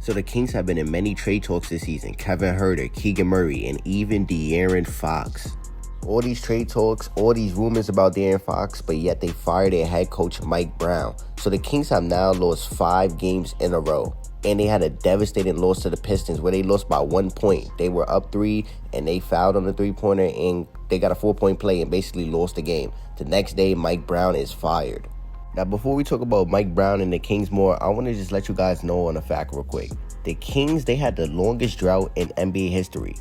So the Kings have been in many trade talks this season. Kevin Huerter, Keegan Murray, and even De'Aaron Fox. All these trade talks, all these rumors about De'Aaron Fox, but yet they fired their head coach Mike Brown. So the Kings have now lost 5 games in a row. And they had a devastating loss to the Pistons where they lost by 1 point. They were up 3 and they fouled on the 3-pointer and they got a 4-point play and basically lost the game. The next day, Mike Brown is fired. Now, before we talk about Mike Brown and the Kings more, I want to just let you guys know on a fact real quick. The Kings, they had the longest drought in NBA history.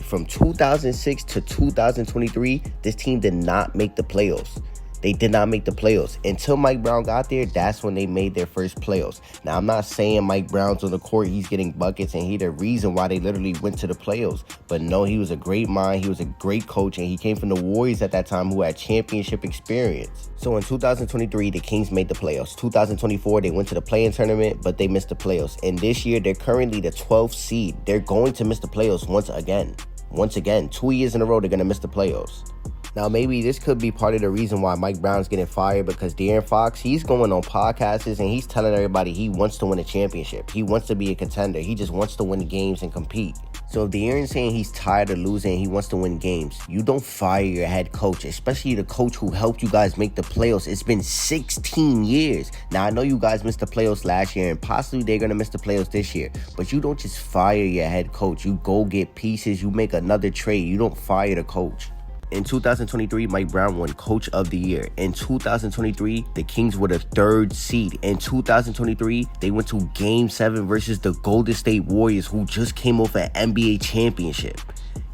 From 2006 to 2023, this team did not make the playoffs. They did not make the playoffs. Until Mike Brown got there, that's when they made their first playoffs. Now, I'm not saying Mike Brown's on the court, he's getting buckets, and he's the reason why they literally went to the playoffs. But no, he was a great mind, he was a great coach, and he came from the Warriors at that time who had championship experience. So in 2023, the Kings made the playoffs. 2024, they went to the play-in tournament, but they missed the playoffs. And this year, they're currently the 12th seed. They're going to miss the playoffs once again. 2 years in a row, they're going to miss the playoffs. Now, maybe this could be part of the reason why Mike Brown's getting fired, because De'Aaron Fox, he's going on podcasts and he's telling everybody he wants to win a championship. He wants to be a contender. He just wants to win games and compete. So if De'Aaron's saying he's tired of losing and he wants to win games, you don't fire your head coach, especially the coach who helped you guys make the playoffs. It's been 16 years. Now, I know you guys missed the playoffs last year and possibly they're going to miss the playoffs this year, but you don't just fire your head coach. You go get pieces. You make another trade. You don't fire the coach. In 2023, Mike Brown won Coach of the Year. In 2023, the Kings were the 3rd seed. In 2023, they went to Game 7 versus the Golden State Warriors, who just came off an NBA championship.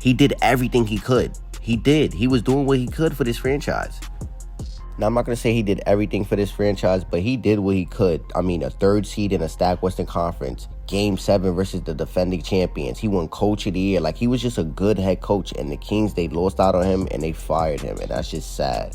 He did everything he could. He did. He was doing what he could for this franchise. Now, I'm not going to say he did everything for this franchise, but he did what he could. I mean, a 3rd seed in a stacked Western Conference. Game 7 versus the defending champions. He won Coach of the Year. Like, he was just a good head coach. And the Kings, they lost out on him and they fired him. And that's just sad.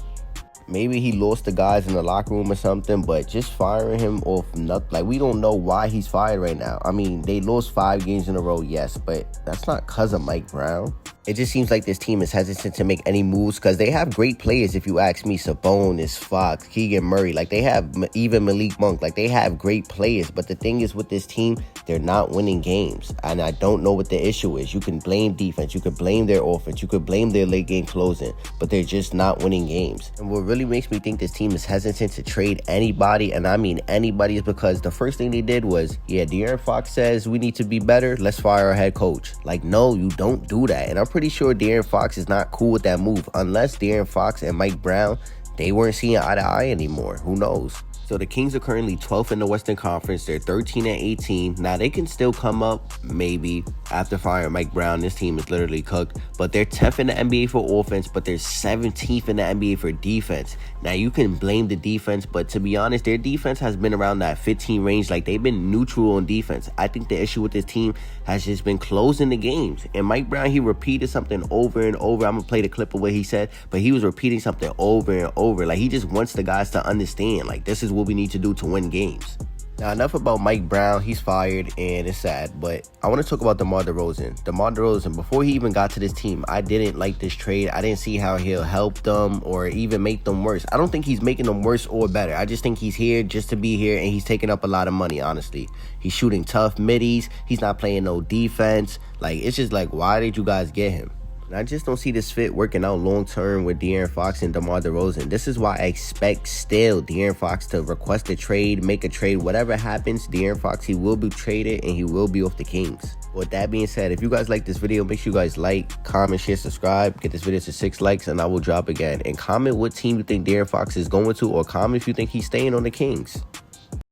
Maybe he lost the guys in the locker room or something, but just firing him off nothing. Like, we don't know why he's fired right now. I mean, they lost 5 games in a row, yes, but that's not because of Mike Brown. It just seems like this team is hesitant to make any moves because they have great players, if you ask me. Sabonis, Fox, Keegan Murray. Like, they have even Malik Monk. Like, they have great players. But the thing is with this team, they're not winning games. And I don't know what the issue is. You can blame defense. You could blame their offense. You could blame their late game closing. But they're just not winning games. And what really makes me think this team is hesitant to trade anybody, and I mean anybody, is because the first thing they did was, yeah, De'Aaron Fox says we need to be better. Let's fire our head coach. Like, no, you don't do that. And I'm pretty sure De'Aaron Fox is not cool with that move, unless De'Aaron Fox and Mike Brown, they weren't seeing eye to eye anymore. Who knows? So the Kings are currently 12th in the Western Conference. They're 13-18. Now, they can still come up, maybe, after firing Mike Brown. This team is literally cooked. But they're 10th in the NBA for offense, but they're 17th in the NBA for defense. Now, you can blame the defense, but to be honest, their defense has been around that 15 range. Like, they've been neutral on defense. I think the issue with this team has just been closing the games. And Mike Brown, he repeated something over and over. I'm going to play the clip of what he said, but he was repeating something over and over. Like, he just wants the guys to understand, like, this is what we need to do to win games. Now, enough about Mike Brown. He's fired and it's sad, but I want to talk about DeMar DeRozan. Before he even got to this team, I didn't like this trade. I didn't see how he'll help them or even make them worse. I don't think he's making them worse or better. I just think he's here just to be here, and he's taking up a lot of money, honestly. He's shooting tough middies. He's not playing no defense. Like, it's just like, why did you guys get him? And I just don't see this fit working out long-term with De'Aaron Fox and DeMar DeRozan. This is why I expect still De'Aaron Fox to request a trade, make a trade. Whatever happens, De'Aaron Fox, he will be traded and he will be off the Kings. With that being said, if you guys like this video, make sure you guys like, comment, share, subscribe. Get this video to 6 likes and I will drop again. And comment what team you think De'Aaron Fox is going to, or comment if you think he's staying on the Kings.